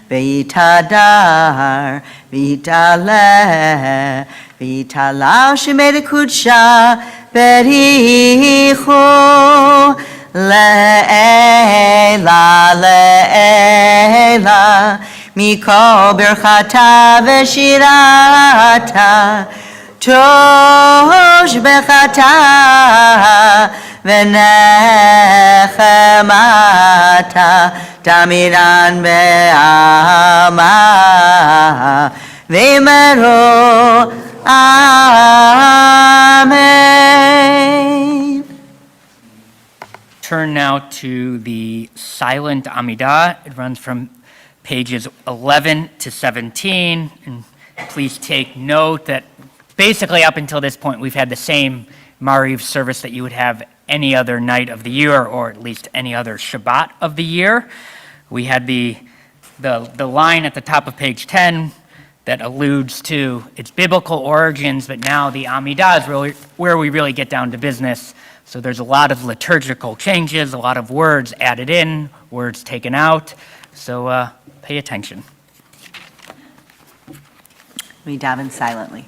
V'yitadar, v'yitaleh, v'yitalav shemei kudsha, bericho, le'ela, le'ela, mikol berchata v'shirata, tosh bechata v'nechemata tamidan be'ama v'imero amen. Turn now to the silent Amidah. It runs from pages 11 to 17. And please take note that basically up until this point, we've had the same Mariv service that you would have any other night of the year, or at least any other Shabbat of the year. We had the line at the top of page 10 that alludes to its biblical origins, but now the Amidah is really where we really get down to business. So there's a lot of liturgical changes, a lot of words added in, words taken out. So pay attention. We daven silently.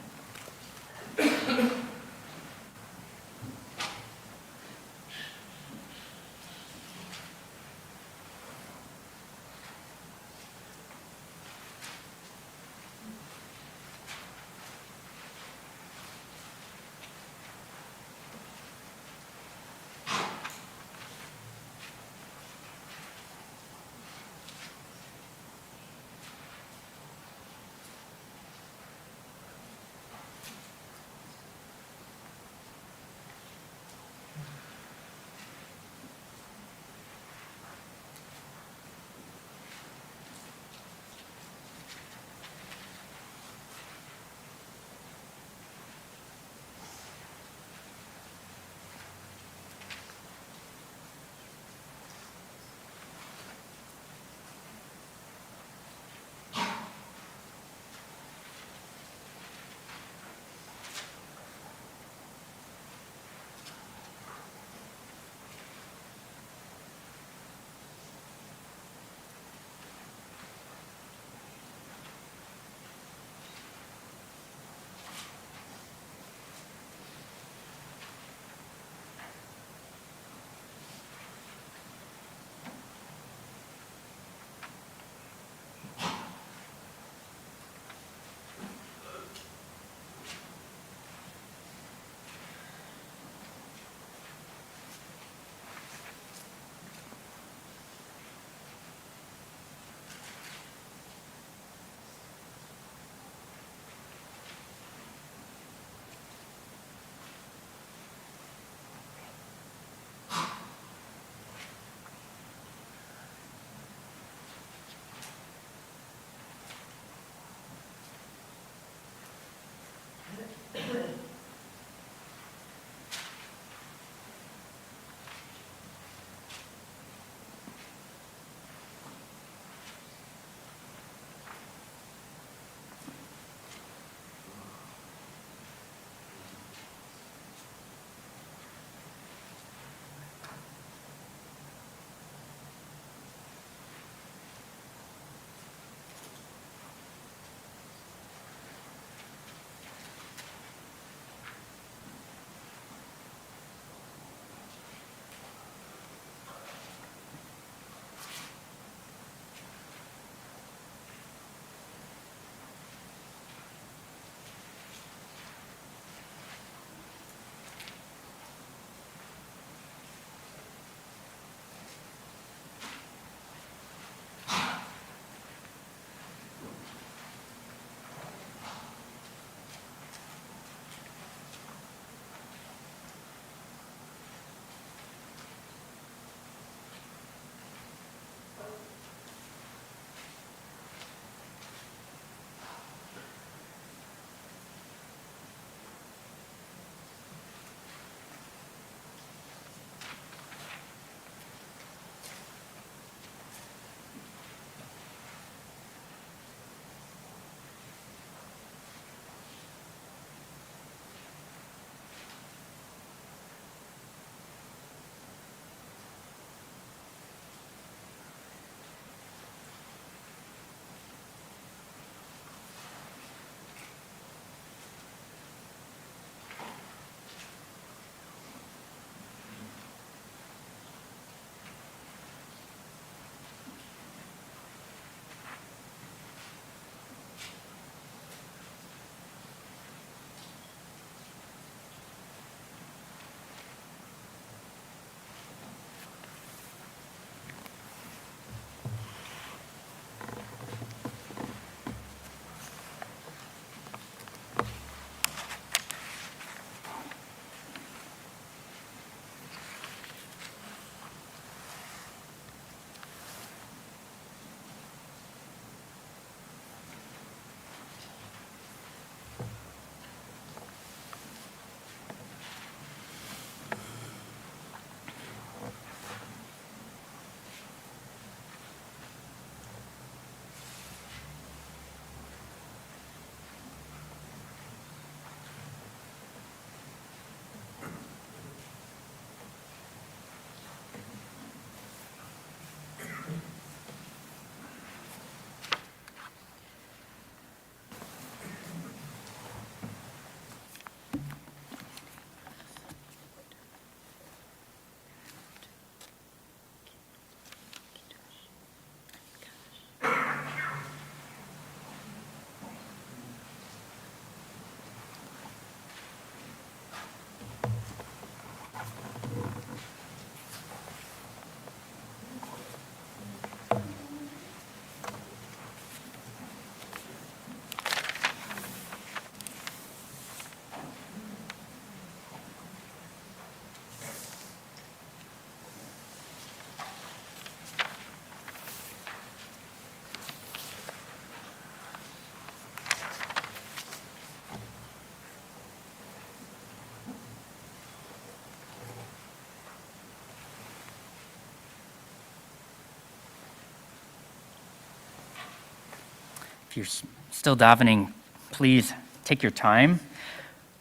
If you're still davening, please take your time.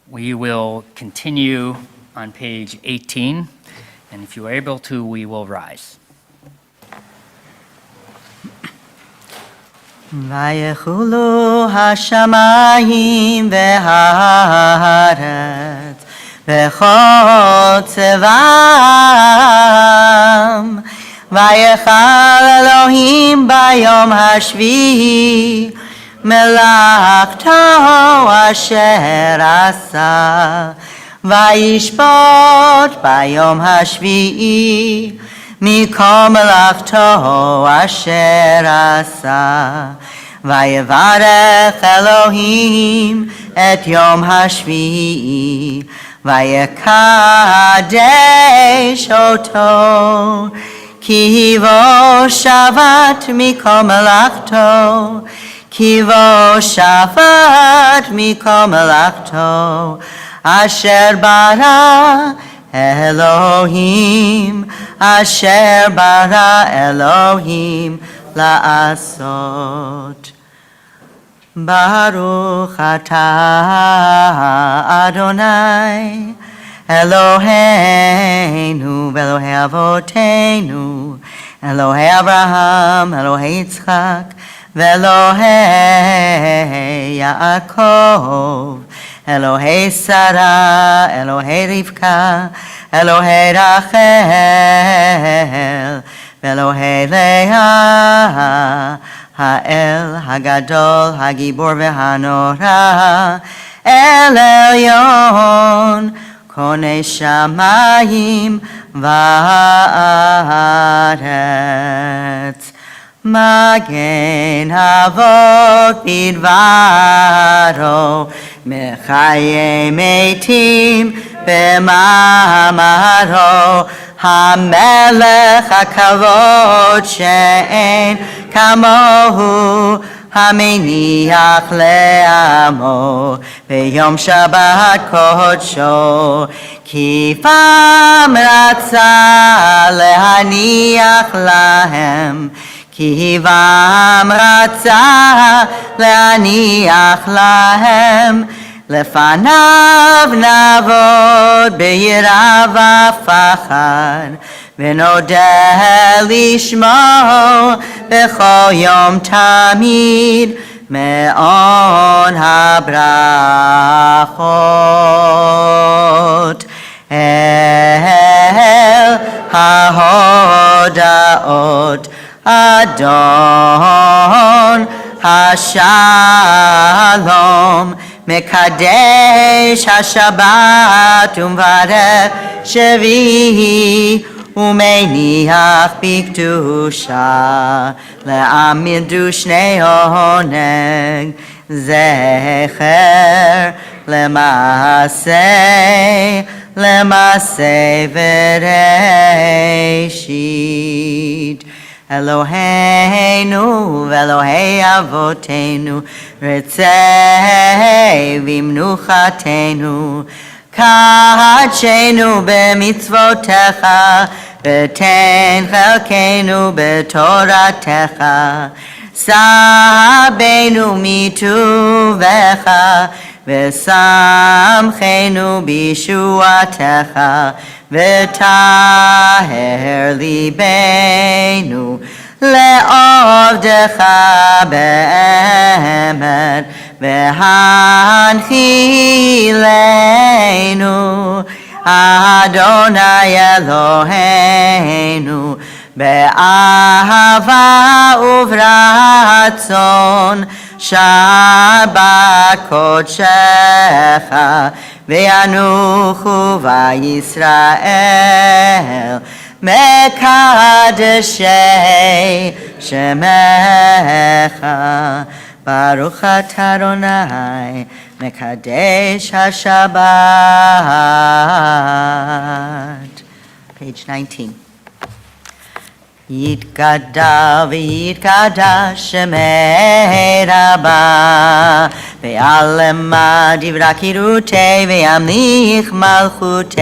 We will continue on page 18, and if you are able to, we will rise. ויחולו השמיים והארץ וכל צבאם, ויחל אלוהים ביום השביעי מלאכתו אשר עשה, וישפוט ביום השביעי מכל מלאכתו אשר עשה. ויברך אלוהים את יום השביעי ויקדש אותו, כי בו שבת מכל מלאכתו, כי בו שבת מכל מלאכתו אשר ברא אלוהים, אשר ברא אלוהים לעשות. ברוך אתה אדוני אלוהינו ואלוהי אבותינו, אלוהי אברהם, אלוהי יצחק ואלוהי יעקב, אלוהי שרה, אלוהי רבקה, אלוהי רחל ואלוהי לאה, האל הגדול, הגיבור והנורא, אל עליון, קונה שמיים וארץ. מגן אבות בדברו, מחיי מתים במאמרו, המלך הכבוד שאין כמוהו, המניח לעמו ביום שבת קודשו, כי פעם רצה להניח להם, כי פעם רצה להניח להם, לפניו נעבוד ביראה ופחד, ונודה לשמו בכל יום תמיד, מעון הברכות אל ההודעות. אדון השלום מקדש השבת ומברך שביעי, ומניח בקדושה להעמידו שני עונג, זכר למעשה וראשית. אלוהינו ואלוהי אבותינו, רצה במנוחתנו, קדשנו במצוותיך, ותן חלקנו בתורתך, סבנו מטובך, ושמחנו בישועתך, וטהר ליבנו לעובדך באמת, והנחילנו אדוני אלוהינו באהבה וברצון, שבת קודשך וינוחו וישראל מקדשי שמך. ברוך אתה אדוני מקדש השבת. Page 19. יתגדל ויתקדש שמי רבה, ויעלמה דברה קירותי, וימליך מלכותי,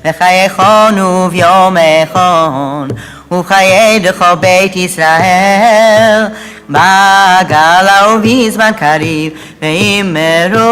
וחייכון וביומכון, וחיי דכל בית ישראל, בגלה ובזמן קריב, ואמרו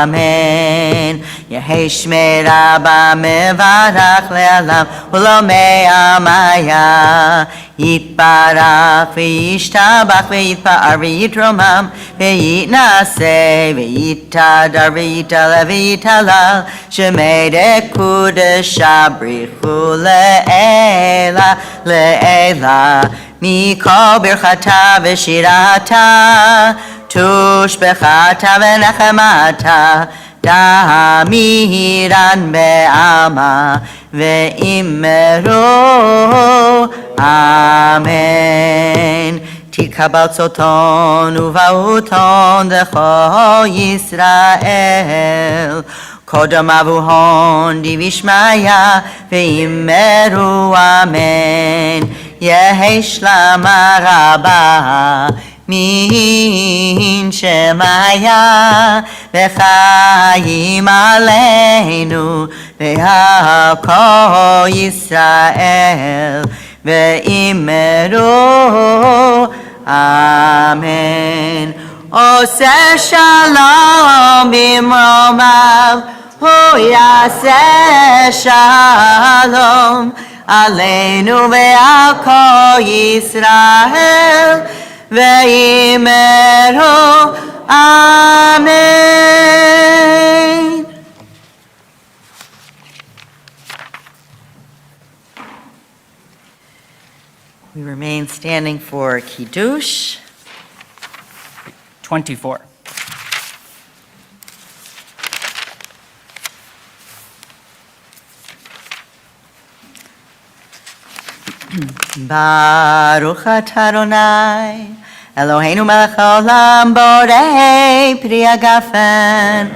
אמן. יהי שמירה במברך לעולם, ולומי עמיה. יתברך וישתבח ויתפאר ויתרומם, ויתנשא ויתהדר ויתעלה ויתהלל, שמי דקודשה בריחו לעילה לעילה. מכל ברכתה ושירתה, תושבחתה ונחמתה, תמירן בעלמא, ואמרו אמן. תקבל צאתון ובאותון לכל ישראל, קודם אבוהון דיבי שמיה, ואמרו אמן. יהי שלמה רבה מן שמיה, וחיים עלינו ועל כל ישראל, ואמרו אמן. עושה שלום במרומיו, הוא יעשה שלום עלינו ועל כל ישראל, ואמרו אמן. We remain standing for Kiddush. 24. Baruch atah Adonai, Eloheinu melech haolam, borei pri hagafen.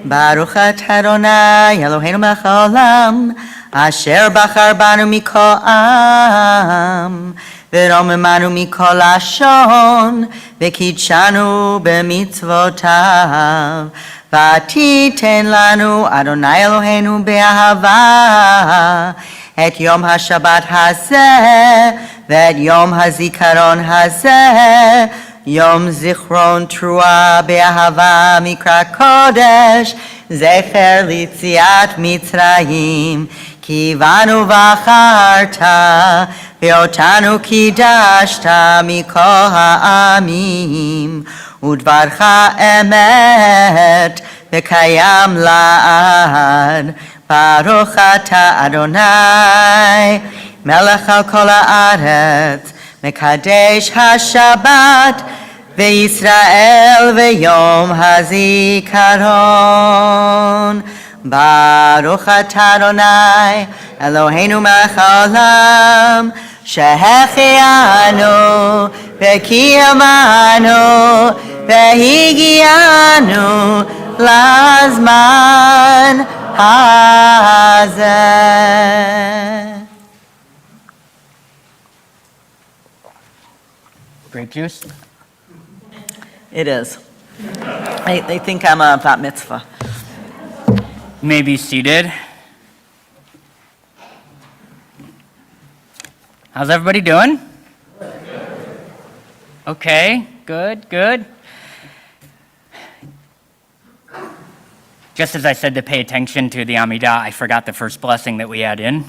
Baruch atah Adonai, Eloheinu melech haolam, asher bachar banu mikol am, ורוממנו מכל לשון, וקידשנו במצוותיו. ותיתן לנו אדוני אלוהינו באהבה, את יום השבת הזה, ואת יום הזיכרון הזה, יום זיכרון תרועה באהבה מקרא קודש, זכר ליציאת מצרים. כי בנו בחרת, ואותנו קידשת מכל העמים, ודברך אמת וקיים לעד. ברוך אתה אדוני, מלך על כל הארץ, מקדש השבת וישראל ויום הזיכרון. ברוך אתה אדוני, אלוהינו מלך העולם, שהחיינו וקיימנו והגיענו לזמן הזה. Grape juice? It is. They think I'm a bat mitzvah. May be seated. How's everybody doing? Okay, good, good. Just as I said to pay attention to the Amidah, I forgot the first blessing that we add in.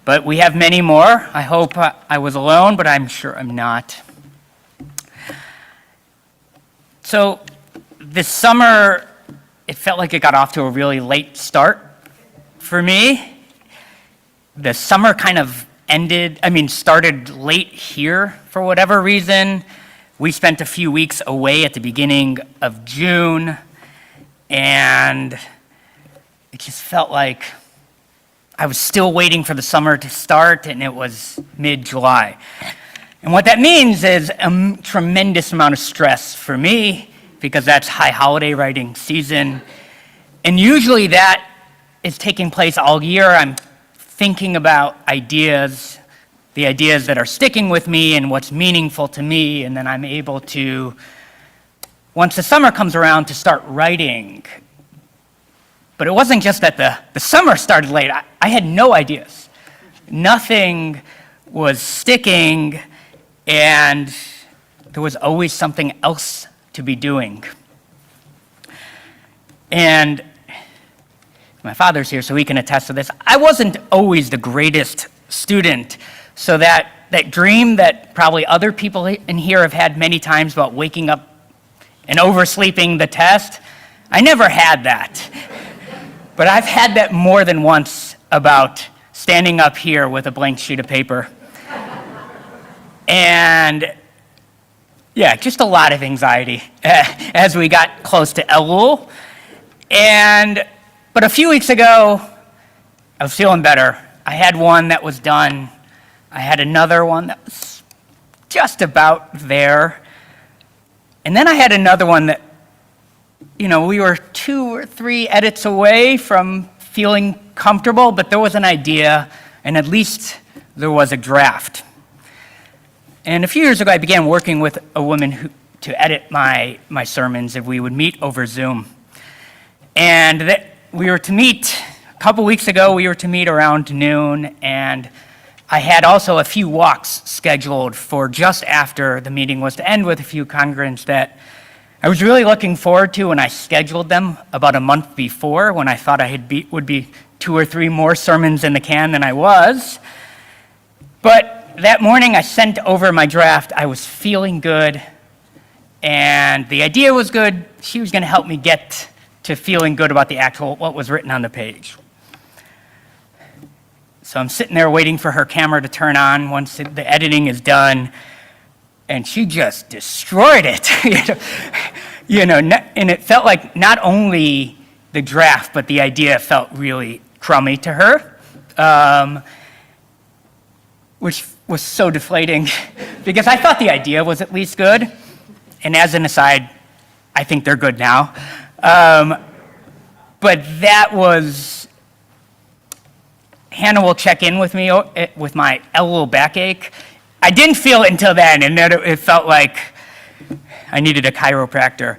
But we have many more. I hope I was alone, but I'm sure I'm not. So this summer, it felt like it got off to a really late start for me. The summer kind of started late here for whatever reason. We spent a few weeks away at the beginning of June, and it just felt like I was still waiting for the summer to start, and it was mid-July. And what that means is a tremendous amount of stress for me, because that's high holiday writing season. And usually that is taking place all year. I'm thinking about ideas, the ideas that are sticking with me and what's meaningful to me, and then I'm able to, once the summer comes around, to start writing. But it wasn't just that the summer started late. I had no ideas. Nothing was sticking, and there was always something else to be doing. And my father's here, so he can attest to this. I wasn't always the greatest student, so that dream that probably other people in here have had many times about waking up and oversleeping the test, I never had that. But I've had that more than once about standing up here with a blank sheet of paper. And yeah, just a lot of anxiety as we got close to Elul. But a few weeks ago, I was feeling better. I had one that was done. I had another one that was just about there. And then I had another one that, we were 2 or 3 edits away from feeling comfortable, but there was an idea, and at least there was a draft. And a few years ago, I began working with a woman to edit my sermons, and we would meet over Zoom. And we were to meet, a couple weeks ago, we were to meet around noon, and I had also a few walks scheduled for just after the meeting was to end with a few congregants that I was really looking forward to, and I scheduled them about a month before when I thought would be 2 or 3 more sermons in the can than I was. But that morning I sent over my draft. I was feeling good, and the idea was good. She was going to help me get to feeling good about what was written on the page. So I'm sitting there waiting for her camera to turn on once the editing is done, and she just destroyed it. And it felt like not only the draft, but the idea felt really crummy to her, which was so deflating because I thought the idea was at least good. And as an aside, I think they're good now. But that was, Hannah will check in with me with my Elul backache. I didn't feel it until then, and then it felt like I needed a chiropractor.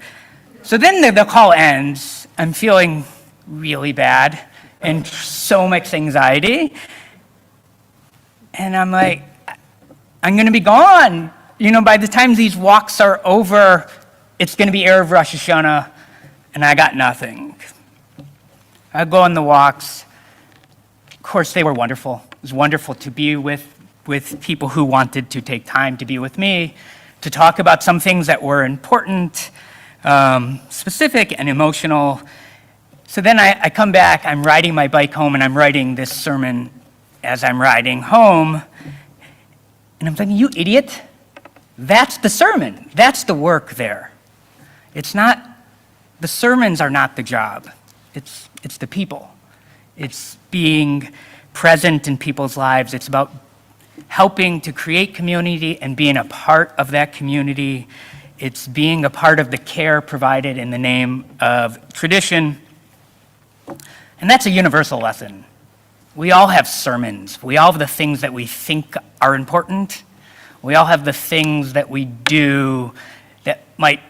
So then the call ends. I'm feeling really bad and so much anxiety. And I'm like, I'm going to be gone. By the time these walks are over, it's going to be Erev Rosh Hashanah, and I got nothing. I go on the walks. Of course, they were wonderful. It was wonderful to be with people who wanted to take time to be with me, to talk about some things that were important, specific and emotional. So then I come back, I'm riding my bike home, and I'm writing this sermon as I'm riding home. And I'm thinking, you idiot, that's the sermon. That's the work there. The sermons are not the job. It's the people. It's being present in people's lives. It's about helping to create community and being a part of that community. It's being a part of the care provided in the name of tradition. And that's a universal lesson. We all have sermons. We all have the things that we think are important. We all have the things that we do that might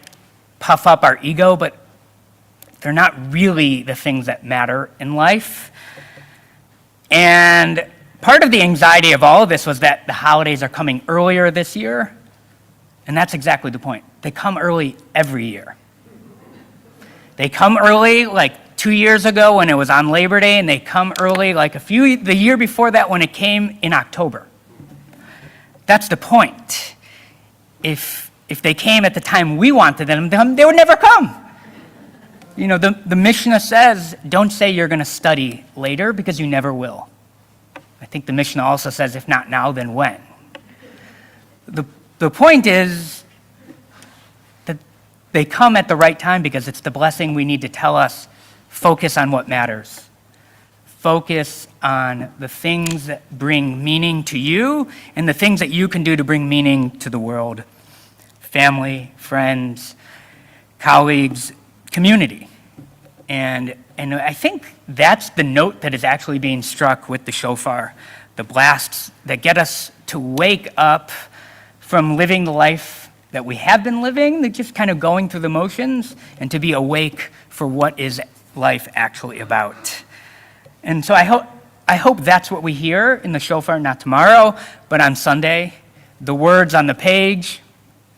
puff up our ego, but they're not really the things that matter in life. And part of the anxiety of all of this was that the holidays are coming earlier this year, and that's exactly the point. They come early every year. They come early like 2 years ago when it was on Labor Day, and they come early like the year before that when it came in October. That's the point. If they came at the time we wanted them, they would never come. The Mishnah says, don't say you're going to study later because you never will. I think the Mishnah also says, if not now, then when? The point is that they come at the right time because it's the blessing we need to tell us, focus on what matters. Focus on the things that bring meaning to you and the things that you can do to bring meaning to the world. Family, friends, colleagues, community. And I think that's the note that is actually being struck with the shofar, the blasts that get us to wake up from living the life that we have been living, that just kind of going through the motions, and to be awake for what is life actually about. And so I hope that's what we hear in the shofar, not tomorrow, but on Sunday, the words on the page,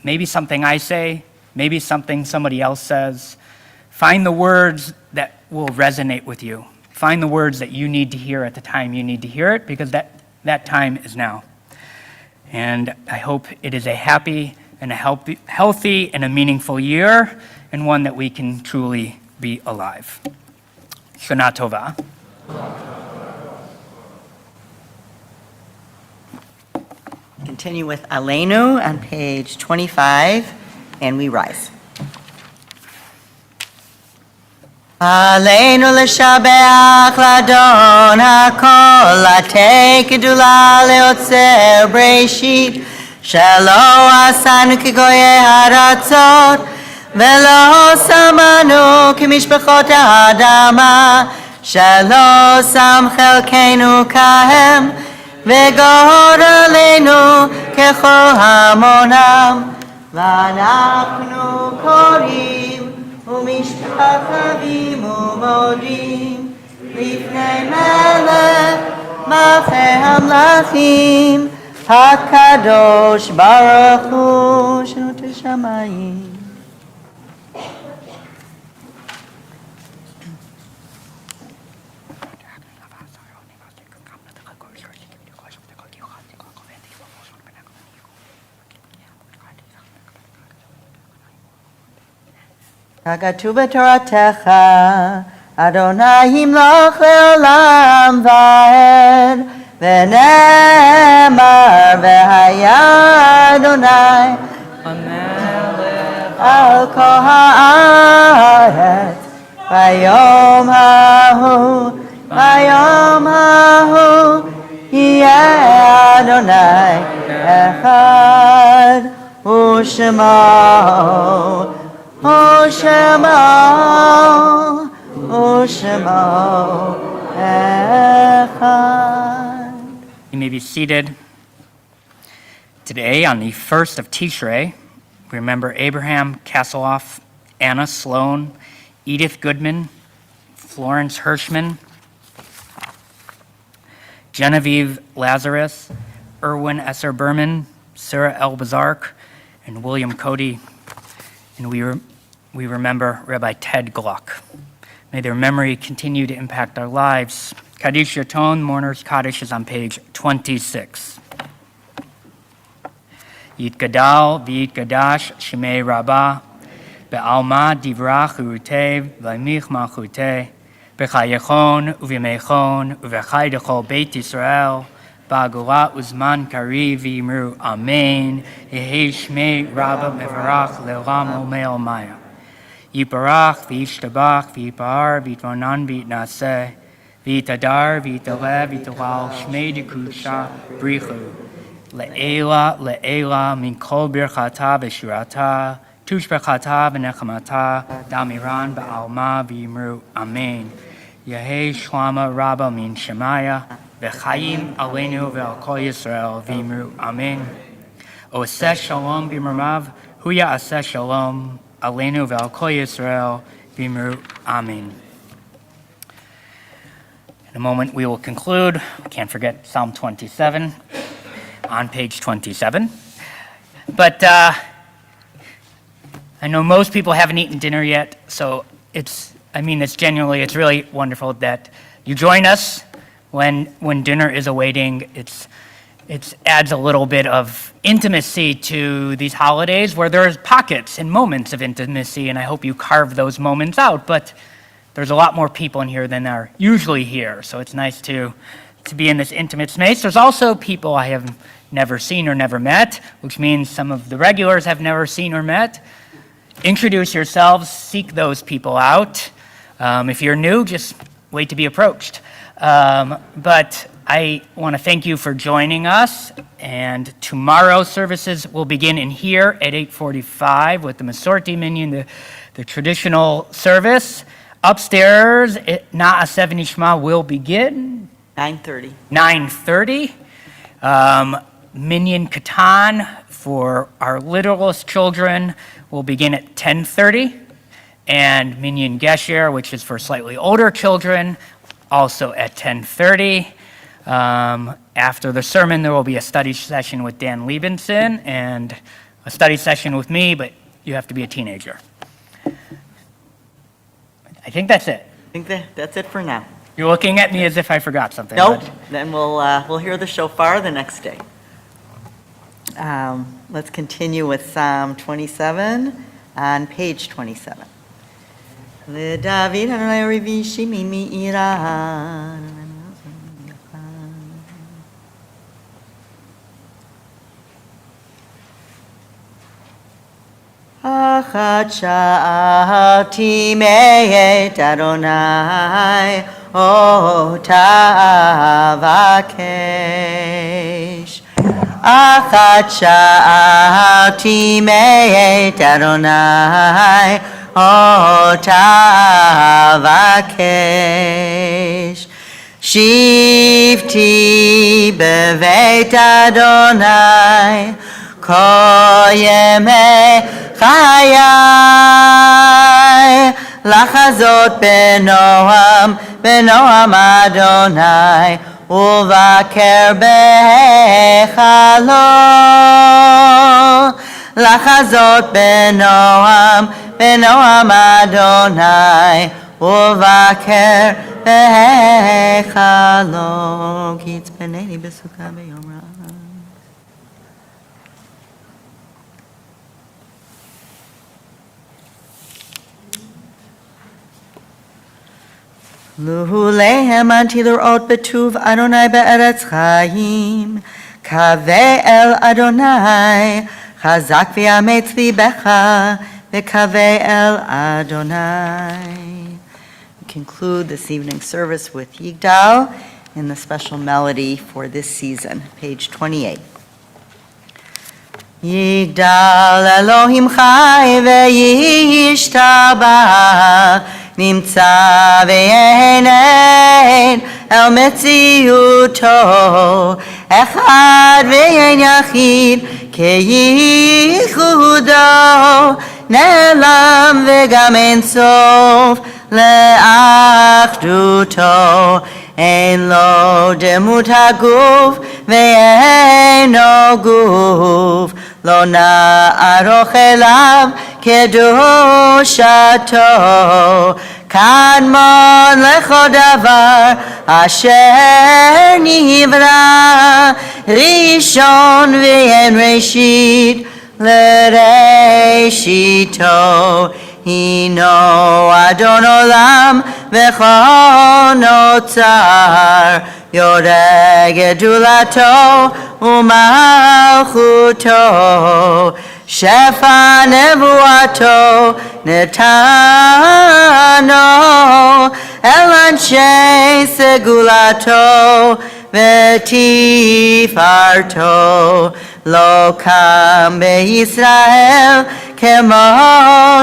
maybe something I say, maybe something somebody else says. Find the words that will resonate with you. Find the words that you need to hear at the time you need to hear it, because that time is now. And I hope it is a happy and a healthy and a meaningful year, and one that we can truly be alive. Shana Tova. Continue with Aleinu on page 25, and we rise. Aleinu l'shabeach l'adon hakol, latei kedula leotzer breishit, shelo asanu kigoye haratzot, velo samanu kimishpachot ha'adama, shelo sam chelkeinu kahem, וגורלנו ככל המונם, ואנחנו קוראים ומשתחווים ומודים לפני מלך מלכי המלכים, הקדוש ברוך הוא שנותן שמיים. ככתוב בתורתך, אדוני ימלוך לעולם ועד, ונאמר והיה אדוני המלך על כל הארץ, ביום ההוא יהיה אדוני אחד, ושמו You may be seated. Today, on the 1st of Tishrei, we remember Abraham Kasseloff, Anna Sloan, Edith Goodman, Florence Hirschman, Genevieve Lazarus, Erwin Esser Berman, Sarah Elbazark, and William Cody. And we remember Rabbi Ted Gluck. May their memory continue to impact our lives. Kaddish Yaton, Mourner's Kaddish, is on page 26. Yitgadal v'yitgadash shemei Rabbah, be'alma divrach urutev v'imich malchuteh, b'chayechon uv'yemechon uv'chai dechol Beit Yisrael, ba'agula uzman kariv v'yimru amen, yehi shmei Rabbah mevarach le'olam u'me'ol maya. Yiparach v'yishtabach v'yipar v'yitvonan v'yitnaseh, v'yitadar v'yitalev v'yitalal shmei dekusha brichu. Le'ela, le'ela, min kol birchata v'shirata, tushbechata v'nechamata, damiran ba'alma v'yimru amen. Yehei shlama Rabbah min shemaya, v'chayim aleinu ve'al kol Yisrael v'yimru amen. Oseh shalom b'merav, huya aseh shalom, aleinu ve'al kol Yisrael v'yimru amen. In a moment we will conclude. Can't forget Psalm 27 on page 27. But I know most people haven't eaten dinner yet, so it's really wonderful that you join us when dinner is awaiting. It adds a little bit of intimacy to these holidays where there's pockets and moments of intimacy, and I hope you carve those moments out. But there's a lot more people in here than are usually here, so it's nice to be in this intimate space. There's also people I have never seen or never met, which means some of the regulars have never seen or met. Introduce yourselves, seek those people out. If you're new, just wait to be approached. But I want to thank you for joining us, and tomorrow's services will begin in here at 8:45 with the Masorti Minyan, the traditional service. Upstairs, Na'aseh Nishma will begin 9:30. 9:30. Minyan Katan for our literalist children will begin at 10:30. And Minyan Gesher, which is for slightly older children, also at 10:30. After the sermon, there will be a study session with Dan Liebenson and a study session with me, but you have to be a teenager. I think that's it. I think that's it for now. You're looking at me as if I forgot something. Nope, Bud. then we'll hear the shofar the next day. Let's continue with Psalm 27 on page 27. LeDavid Adonai Revi Shimi Me'ira. Achat sha'ati me'et Adonai otavakesh. Achat sha'ati me'et Adonai otavakesh. Shivti beveit Adonai kol yemei חיי לחזות בנועם אדוני ולבקר בהיכלו לחזות בנועם אדוני ולבקר בהיכלו כי יצפנני בסוכה ביום רב. Luhulehem anti lirot betuv Adonai be'eretz chaim. Kaveh el Adonai, chazak v'yametz libecha, v'kaveh el Adonai. We conclude this evening's service with Yigdal in the special melody for this season, page 28. Yigdal Elohim chai ve'yishtabach נמצא ויינן אל מציאותו אחד ואין יחיד כייחודו נעלם וגם אין סוף לאחדותו אין לו דמות הגוף ואינו גוף לא נערוך אליו קדושתו קדמון לכל דבר אשר נברא ראשון ואין ראשית לראשיתו הינו אדון עולם וכל נוצר יודע גדולתו ומלכותו שפע נבואתו נתנו אל אנשי סגולתו ותפארתו לא קם בישראל כמו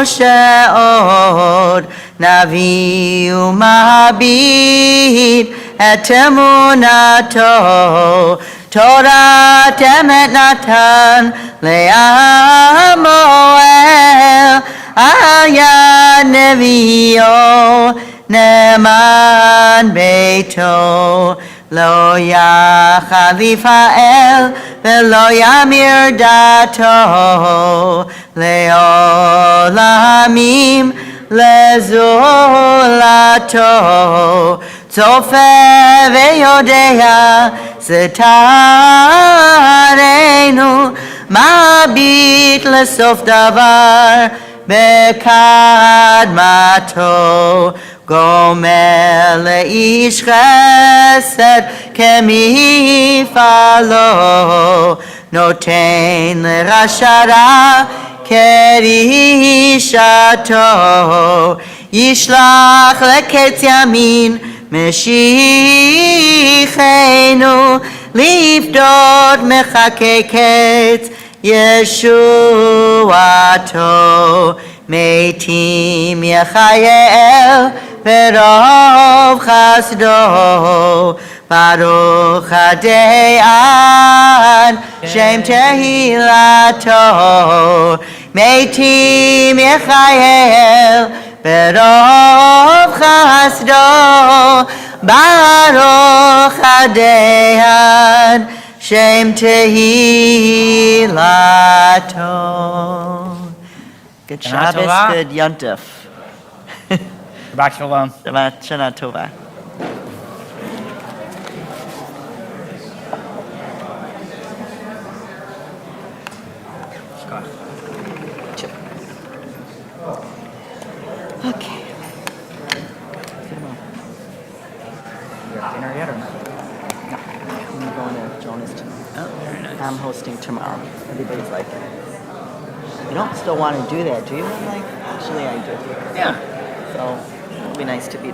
שעוד נביא ומביט את אמונתו תורת אמת נתן לעמו על יד נביאו נאמן ביתו לא יחליף האל ולא ימיר דתו לעולמים לזולתו צופה ויודע סתרנו מביט לסוף דבר בקדמתו גומר לאיש חסד כמפעלו נותן לרשע רע כרישתו ישלח לקץ ימין משיחנו לפדות מחכה קץ ישועתו מתים יחייל ברוב חסדו ברוך הדיין שם תהילתו מתים יחייל ברוב חסדו Baruch Adonai Shem Tehilato. Good Shana Shabbos, Tova. good Yontif. Shabbat Shalom. Shabbat Shana Tova. Okay. Dinner yet or not? I'm going to Jonas tonight. Oh, very nice. I'm hosting tomorrow. Everybody's like, you don't still want to do that, do you? I'm like, actually I do. Yeah. So it'll be nice to be